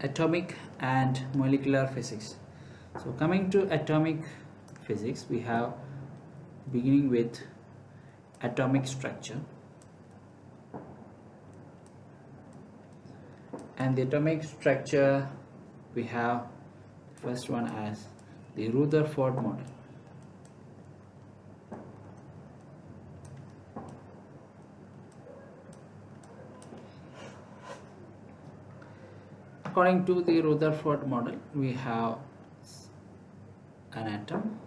atomic and molecular physics. So coming to atomic physics, we have beginning with atomic structure, and the atomic structure we have first one as the Rutherford model. According to the Rutherford model, we have an atom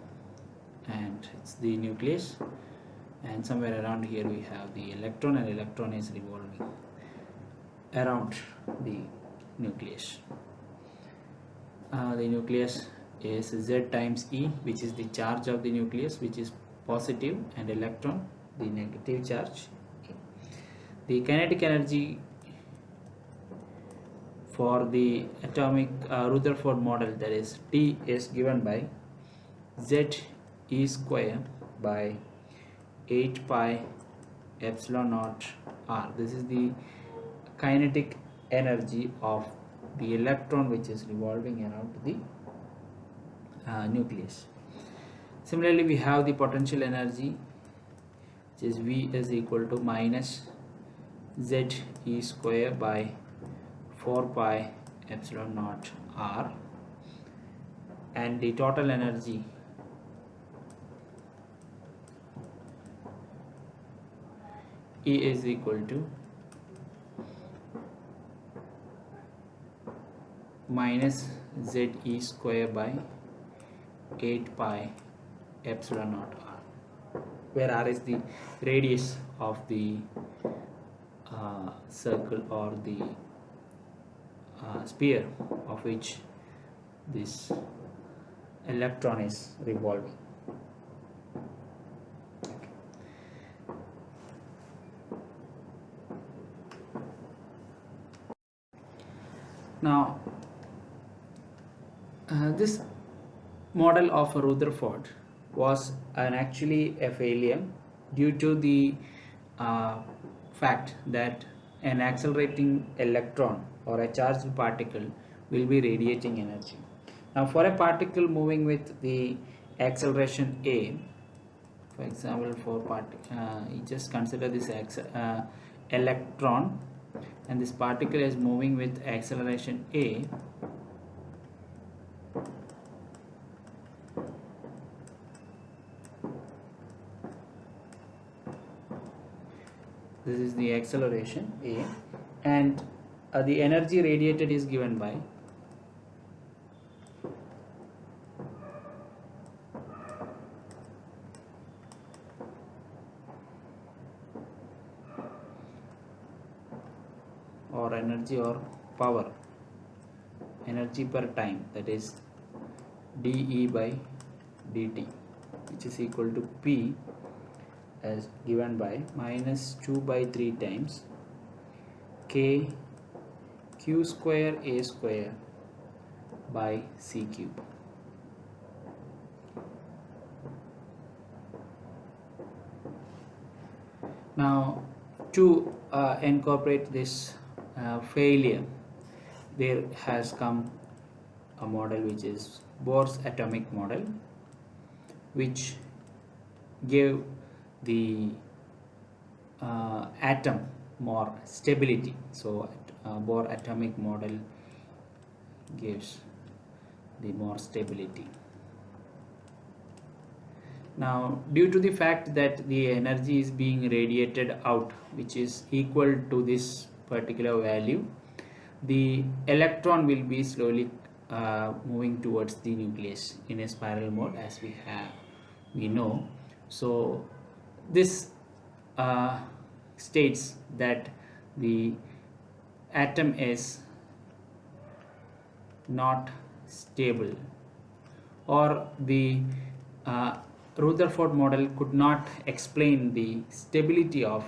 and it's the nucleus, and somewhere around here we have the electron, and electron is revolving around the nucleus. The nucleus is Z times E, which is the charge of the nucleus, which is positive, and electron the negative charge. The kinetic energy for the atomic Rutherford model, that is T, is given by Z E square by 8 pi epsilon naught r. This is the kinetic energy of the electron which is revolving around the nucleus. Similarly, we have the potential energy, which is V is equal to minus Z E square by 4 pi epsilon naught r, and the total energy E is equal to minus Z E square by 8 pi epsilon naught r, where r is the radius of the circle or the sphere of which this electron is revolving. Okay. Now, this model of Rutherford was actually a failure due to the fact that an accelerating electron or a charged particle will be radiating energy. Now, for a particle moving with the acceleration a, for example, you just consider this electron, and this particle is moving with acceleration a. This is the acceleration a, and the energy radiated is given by or energy or power, energy per time, that is dE by dt, which is equal to P as given by minus 2 by 3 times K Q square A square by C cube. Now, to incorporate this failure, there has come a model which is Bohr's atomic model, which gave the atom more stability. So Bohr atomic model gives the more stability. Now, due to the fact that the energy is being radiated out, which is equal to this particular value, the electron will be slowly moving towards the nucleus in a spiral mode, as we know. So this states that the atom is not stable, or the Rutherford model could not explain the stability of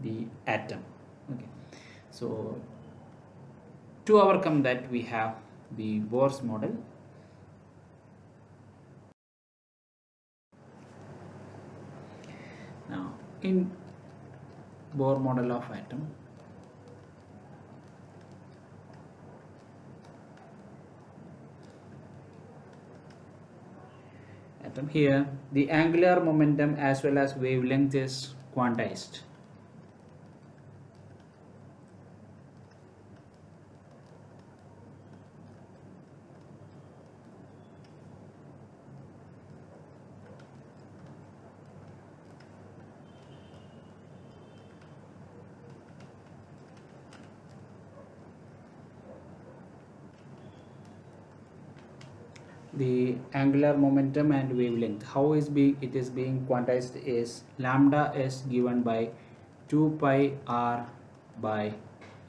the atom. Okay, so to overcome that, we have the Bohr's model. Now, in Bohr model of atom, atom. Here the angular momentum as well as wavelength is quantized. The angular momentum and wavelength, how it is being quantized is lambda is given by 2 pi r by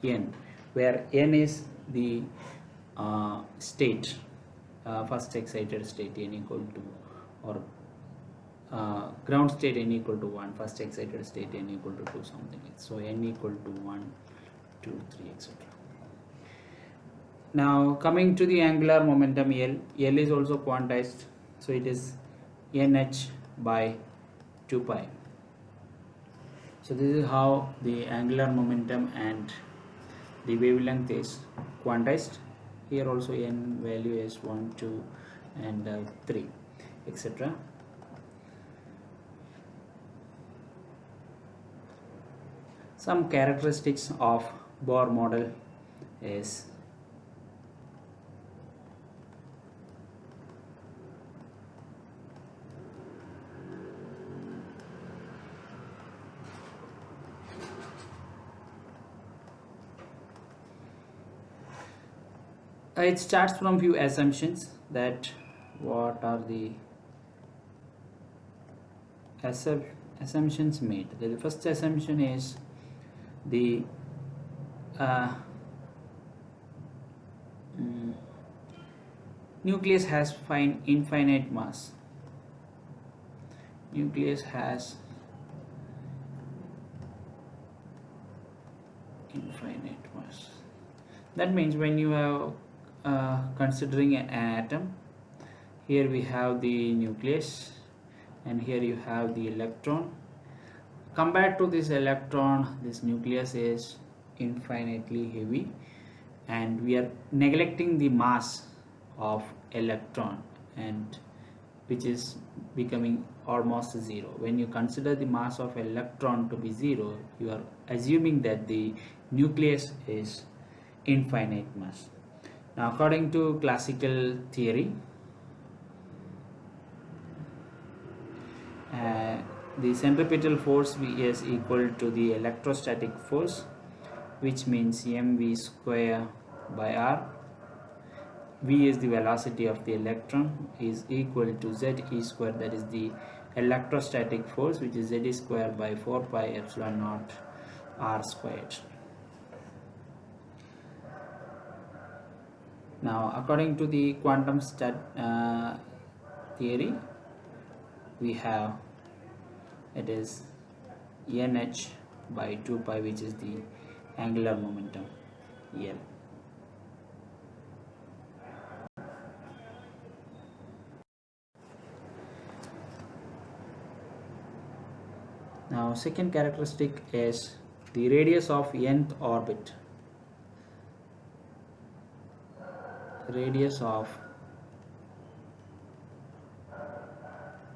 n, where n is the state, first excited state n equal to, or ground state n equal to 1, first excited state n equal to 2, something like so, n equal to 1 2 3 etc. Now coming to the angular momentum L is also quantized, so it is nh by 2 pi. So this is how the angular momentum and the wavelength is quantized. Here also n value is 1 2 and 3 etc. Some characteristics of Bohr model is it starts from few assumptions. That what are the assumptions made. The first assumption is the nucleus has infinite mass. Nucleus has infinite mass. That means when you are considering an atom, here we have the nucleus and here you have the electron. Compared to this electron, this nucleus is infinitely heavy, and we are neglecting the mass of electron, and which is becoming almost zero. When you consider the mass of electron to be zero, you are assuming that the nucleus is infinite mass. Now according to classical theory, the centripetal force V is equal to the electrostatic force, which means mv square by r. V is the velocity of the electron, is equal to Ze square, that is the electrostatic force, which is Z square by 4 pi epsilon naught r squared. Now according to the quantum theory, we have it is nh by 2 pi, which is the angular momentum L. Now second characteristic is the radius of nth orbit. Radius of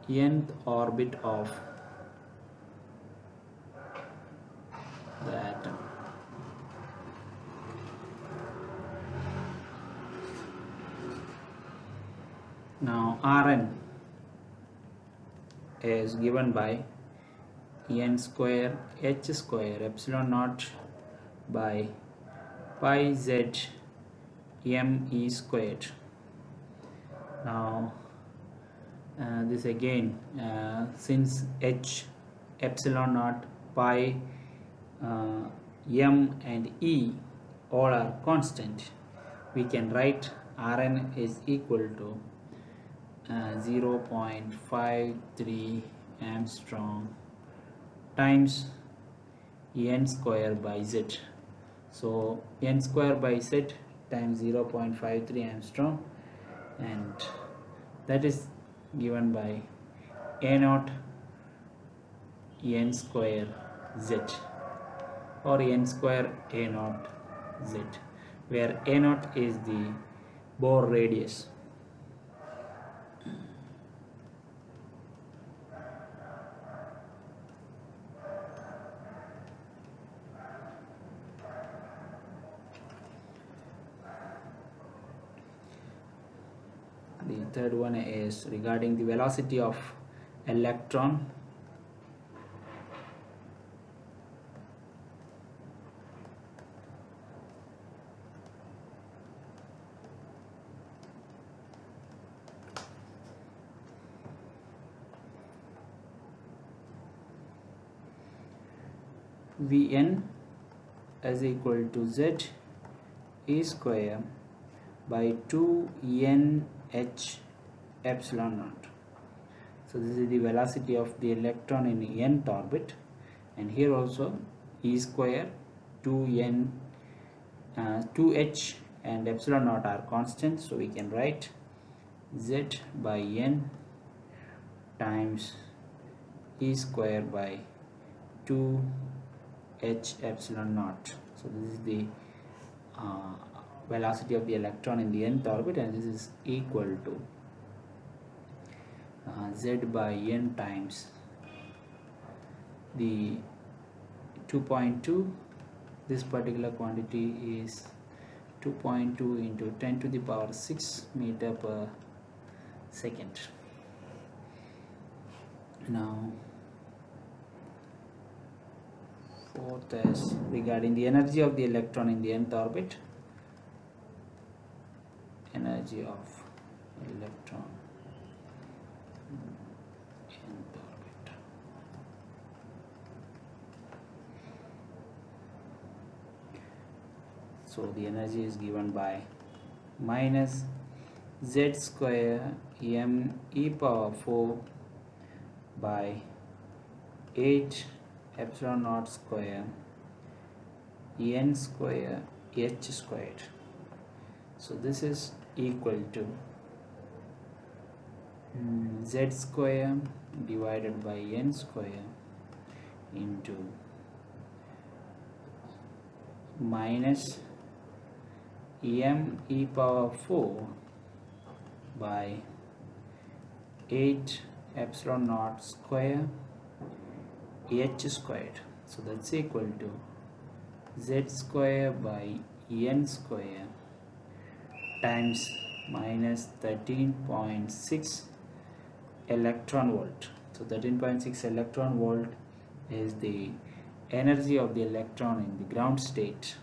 nth orbit of the atom. Now Rn is given by n square h square epsilon naught by pi z m e squared. Now this again, since h, epsilon naught, pi, m and e all are constant, we can write Rn is equal to 0.53 Armstrong times n square by z. So n square by z times 0.53 Armstrong, and that is given by a naught n square z, or n square a naught z, where a naught is the Bohr radius. the third one is regarding the velocity of electron. Vn is equal to z e square by 2nh epsilon naught. So this is the velocity of the electron in the nth orbit, and here also e square, 2h and epsilon naught are constant, so we can write z by n times e square by 2h epsilon naught. So this is the velocity of the electron in the nth orbit, and this is equal to z by n times the 2.2. This particular quantity is 2.2 into 10 to the power 6 meter per second. Now fourth is regarding the energy of the electron in the nth orbit. Energy of electron in nth orbit. So the energy is given by minus z square m e power 4 by 8 epsilon naught square n square h squared. So this is equal to z square divided by n square into minus m e power 4 by 8 epsilon naught square h squared. So that's equal to z square by n square times minus 13.6 electron volt. So 13.6 electron volt is the energy of the electron in the ground state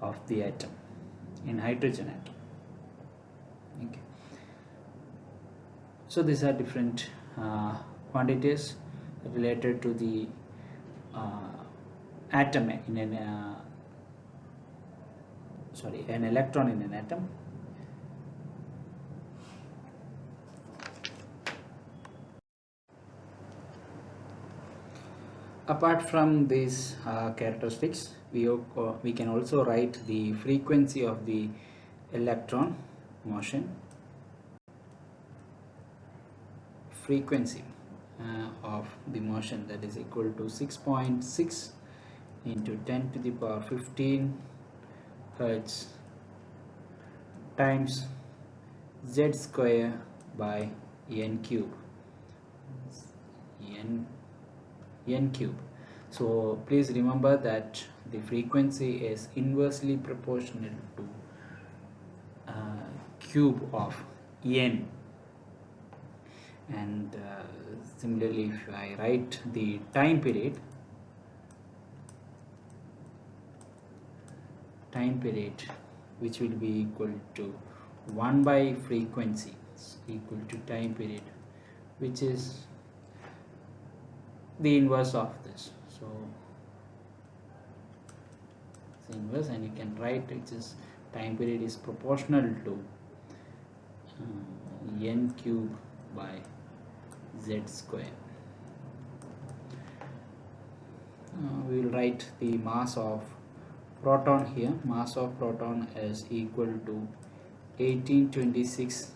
of the atom, in hydrogen atom. Okay. So these are different quantities related to the atom in an an electron in an atom. Apart from these characteristics, we can also write the frequency of the electron motion. Frequency of the motion, that is equal to 6.6 into 10 to the power 15 hertz times z square by n cube. N cube. So please remember that the frequency is inversely proportional to cube of n. And similarly, if I write the time period which will be equal to 1 by frequency equal to time period, which is the inverse of this. So it's inverse, and you can write which is time period is proportional to n cube by z square. We will write the mass of proton here. Mass of proton is equal to 1826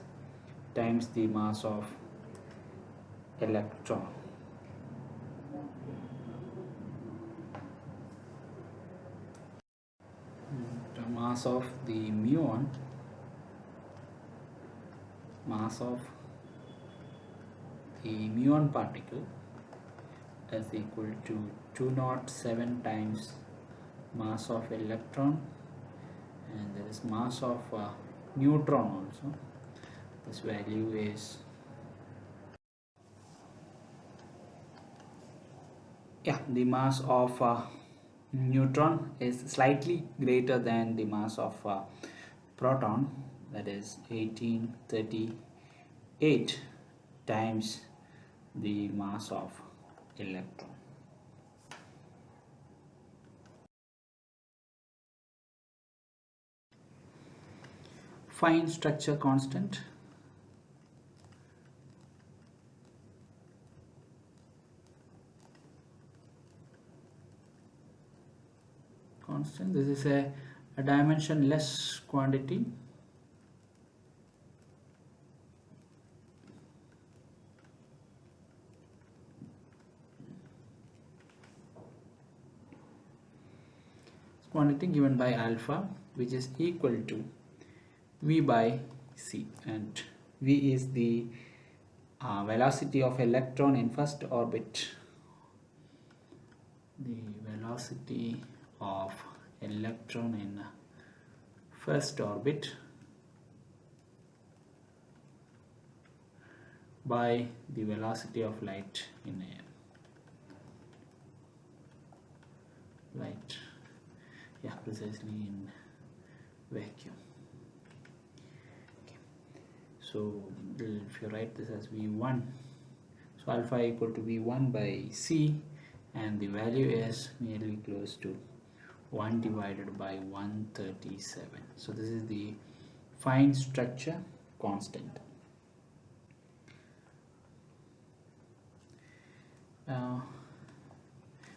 times the mass of electron. The mass of the muon, mass of the muon particle is equal to 207 times mass of electron, and there is mass of neutron also. This value is, yeah, the mass of neutron is slightly greater than the mass of proton, that is 1838 times the mass of electron. Fine structure constant. This is a dimensionless quantity. Quantity given by alpha, which is equal to v by c, and v is the velocity of electron in first orbit. The velocity of electron in first orbit by the velocity of light in air. Precisely in vacuum. Okay. So if you write this as v1, so alpha equal to v1 by c, and the value is nearly close to 1 divided by 137. So this is the fine structure constant.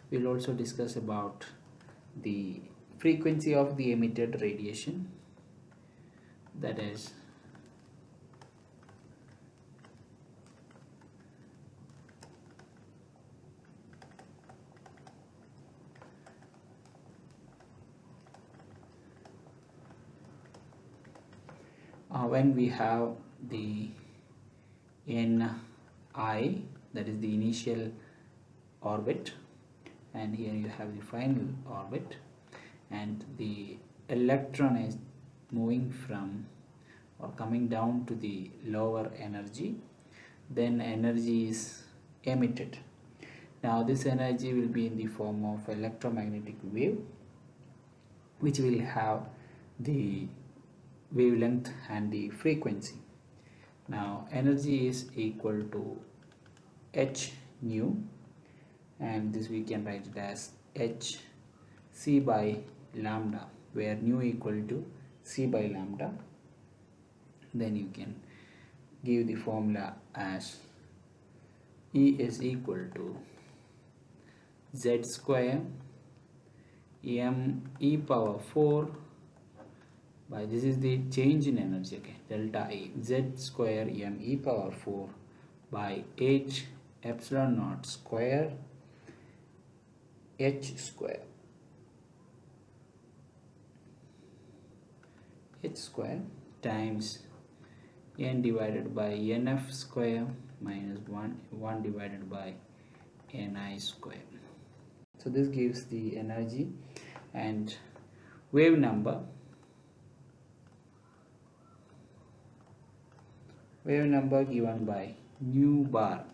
We'll also discuss about the frequency of the emitted radiation, that is when we have the ni, that is the initial orbit, and here you have the final orbit, and the electron is moving from or coming down to the lower energy, then energy is emitted. Now this energy will be in the form of electromagnetic wave, which will have the wavelength and the frequency. Now energy is equal to h nu, and this we can write it as h c by lambda, where nu equal to c by lambda. Then you can give the formula as E is equal to z square m e power 4 by, this is the change in energy, okay, delta E, z square m e power 4 by h epsilon naught square h square times n divided by nf square minus 1 divided by ni square. So this gives the energy and wave number. Wave number given by nu bar,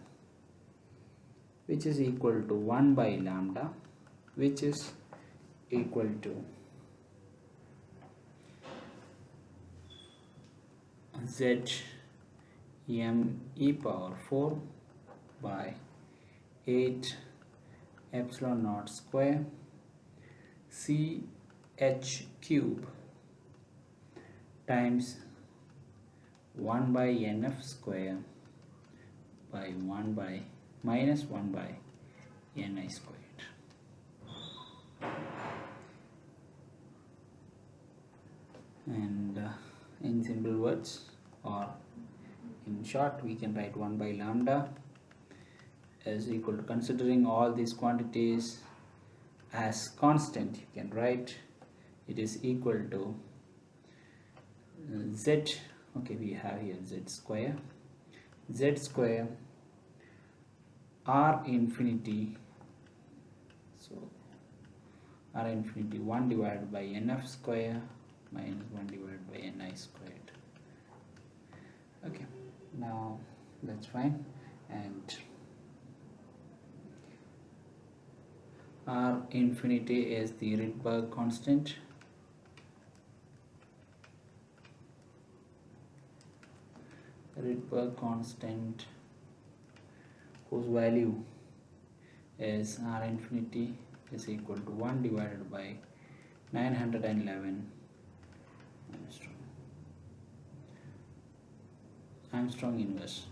which is equal to 1 by lambda, which is equal to z m e power 4 by 8 epsilon naught square c h cube times 1 by nf square by 1 by minus 1 by ni squared. And in simple words, or in short, we can write 1 by lambda is equal to, considering all these quantities as constant, you can write it is equal to z, okay, we have here z square r infinity, so r infinity 1 divided by nf square minus 1 divided by ni squared. Okay, now that's fine. And R infinity is the Rydberg constant. Rydberg constant whose value is R infinity is equal to 1 divided by 911 Armstrong inverse.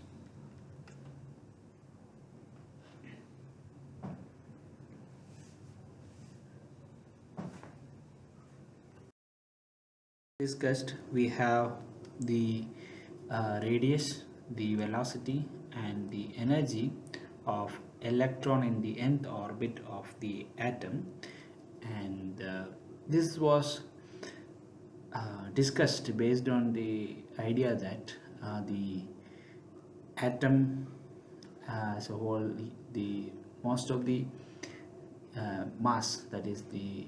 Discussed, we have the radius, the velocity, and the energy of electron in the nth orbit of the atom, and this was discussed based on the idea that the atom as a whole, the most of the mass, that is the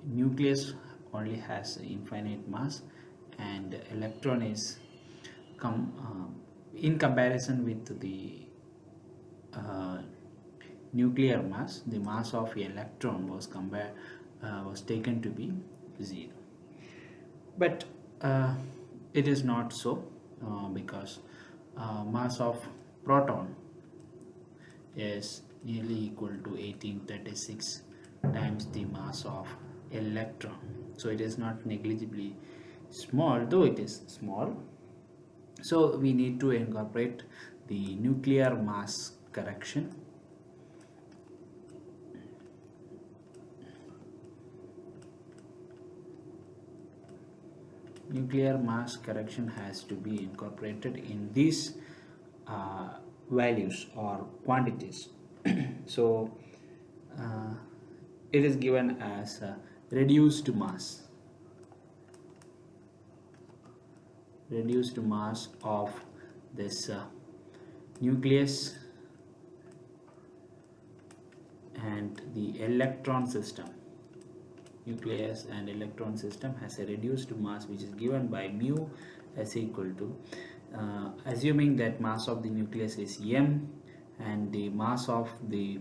nucleus only has infinite mass, and electron is in comparison with the uh, nuclear mass, the mass of electron was taken to be 0. But it is not so, because mass of proton is nearly equal to 1836 times the mass of electron. So it is not negligibly small, though it is small. So we need to incorporate the nuclear mass correction. Nuclear mass correction has to be incorporated in these values or quantities. So it is given as reduced mass of this nucleus and the electron system. Nucleus and electron system has a reduced mass, which is given by mu as equal to assuming that mass of the nucleus is m and the mass of the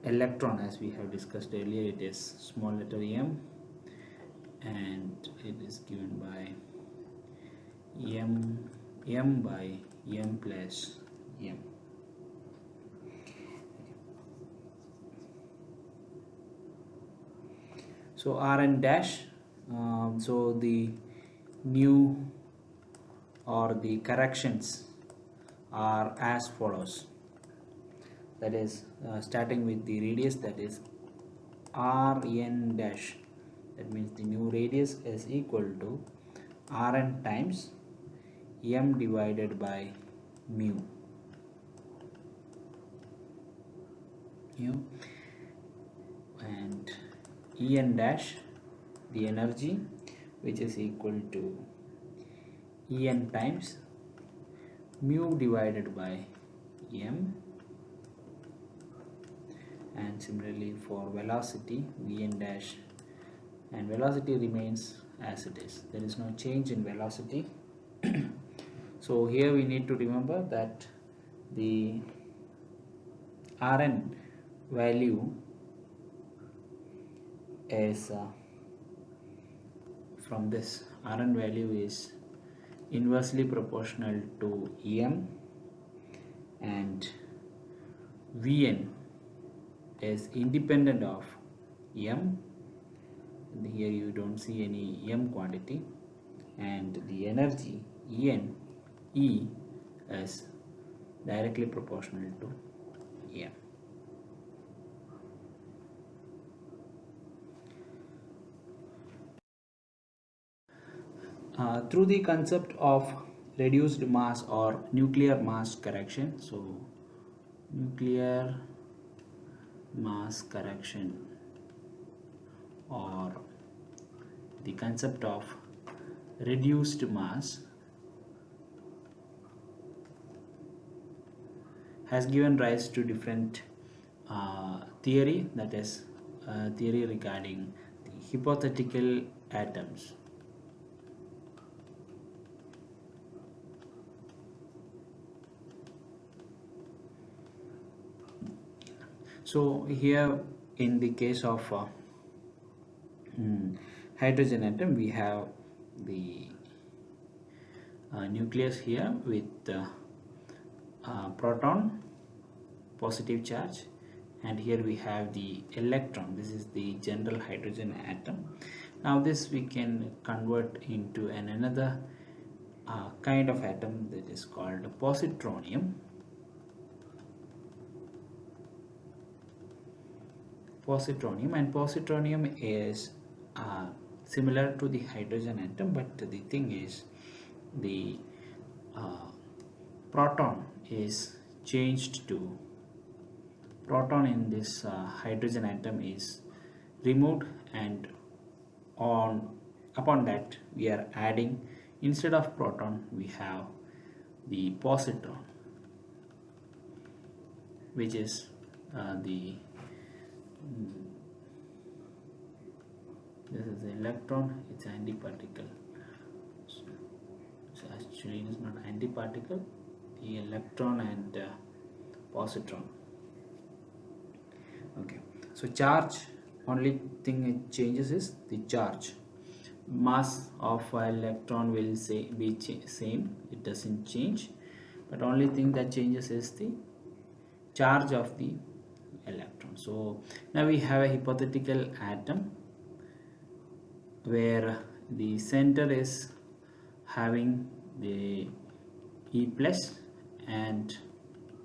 electron, as we have discussed earlier, it is small letter m, and it is given by m by m plus m. So Rn dash, so the new or the corrections are as follows. That is starting with the radius, that is Rn dash, that means the new radius is equal to Rn times m divided by mu. And En dash, the energy, which is equal to En times mu divided by m. And similarly for velocity, Vn dash, and velocity remains as it is, there is no change in velocity. So here we need to remember that the Rn value is from this Rn value is inversely proportional to m, and Vn is independent of m. Here you don't see any m quantity, and the energy En E is directly proportional to m. Through the concept of reduced mass or nuclear mass correction, so nuclear mass correction, or the concept of reduced mass, has given rise to different theory, that is theory regarding the hypothetical atoms. So here in the case of hydrogen atom, we have the nucleus here with proton, positive charge, and here we have the electron. This is the general hydrogen atom. Now this we can convert into another kind of atom that is called positronium. And positronium is similar to the hydrogen atom, but the thing is the proton is changed to proton in this hydrogen atom is removed, and upon that we are adding, instead of proton we have the positron, which is this is the electron, it's antiparticle. So actually it is not antiparticle, the electron and positron. Okay, so charge, only thing it changes is the charge. Mass of electron will be same, it doesn't change, but only thing that changes is the charge of the electron. So now we have a hypothetical atom where the center is having the E plus and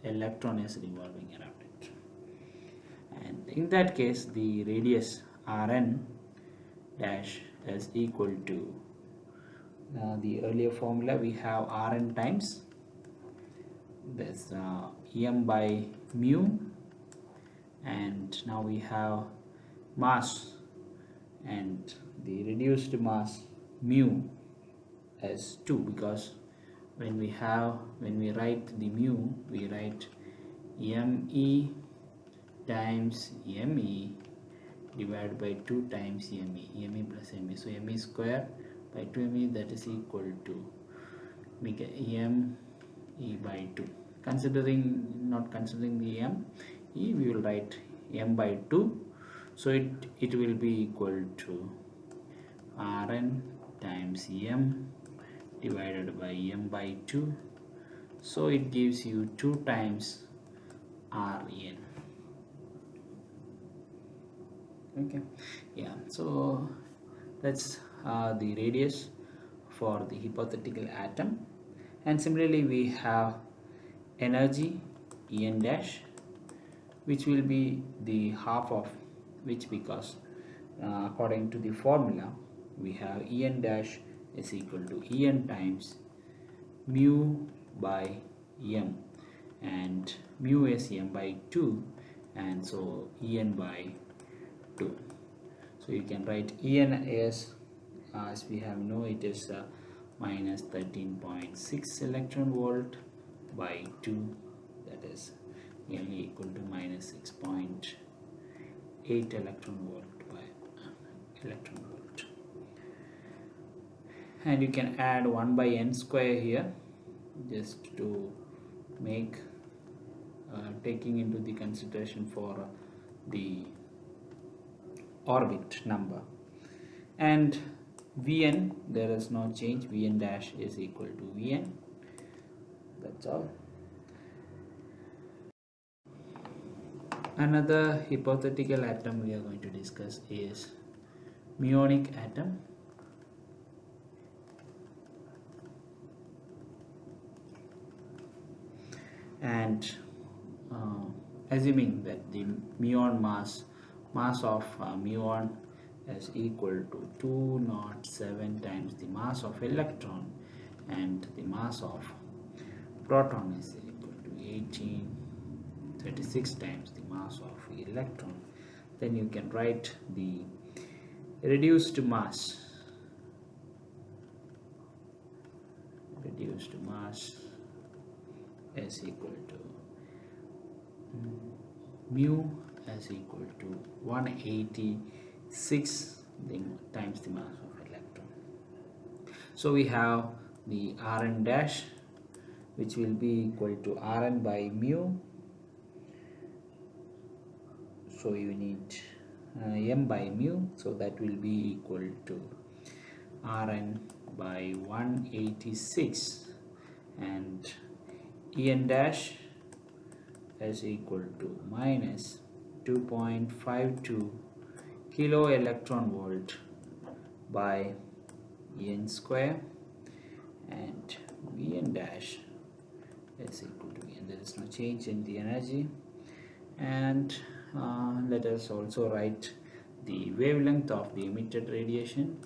electron is revolving around it, and in that case the radius Rn dash is equal to the earlier formula. We have Rn times this m by mu, and now we have mass and the reduced mass mu as 2, because when we write the mu, we write me times me divided by 2 times me plus me, so me square by 2me, that is equal to me by 2. Not considering the me, we will write m by 2, so it will be equal to Rn times m divided by m by 2, so it gives you 2 times Rn. Okay, yeah, so that's the radius for the hypothetical atom. And similarly we have energy En dash, which will be the half of which, because according to the formula we have En dash is equal to En times mu by m, and mu is m by 2, and so En by 2. So you can write En as we have know, it is minus 13.6 electron volt by 2, that is nearly equal to minus 6.8 electron volt by electron volt. And you can add 1 by n square here, just to make taking into the consideration for the orbit number. And Vn, there is no change, Vn dash is equal to Vn. That's all. Another hypothetical atom we are going to discuss is muonic atom. And assuming that the muon mass of muon is equal to 207 times the mass of electron, and the mass of proton is equal to 1836 times the mass of electron, then you can write the reduced mass is equal to mu is equal to 186 times the mass of electron. So we have the Rn dash, which will be equal to Rn by mu so you need m by mu, so that will be equal to Rn by 186, and En dash is equal to minus 2.52 kilo electron volt by En square, and Vn dash is equal to Vn. There is no change in the energy. And let us also write the wavelength of the emitted radiation.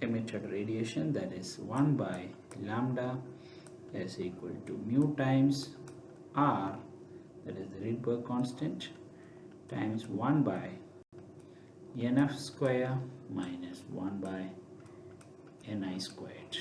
Emitted radiation, that is 1 by lambda is equal to mu times r, that is the Rydberg constant, times 1 by nf square minus 1 by ni squared.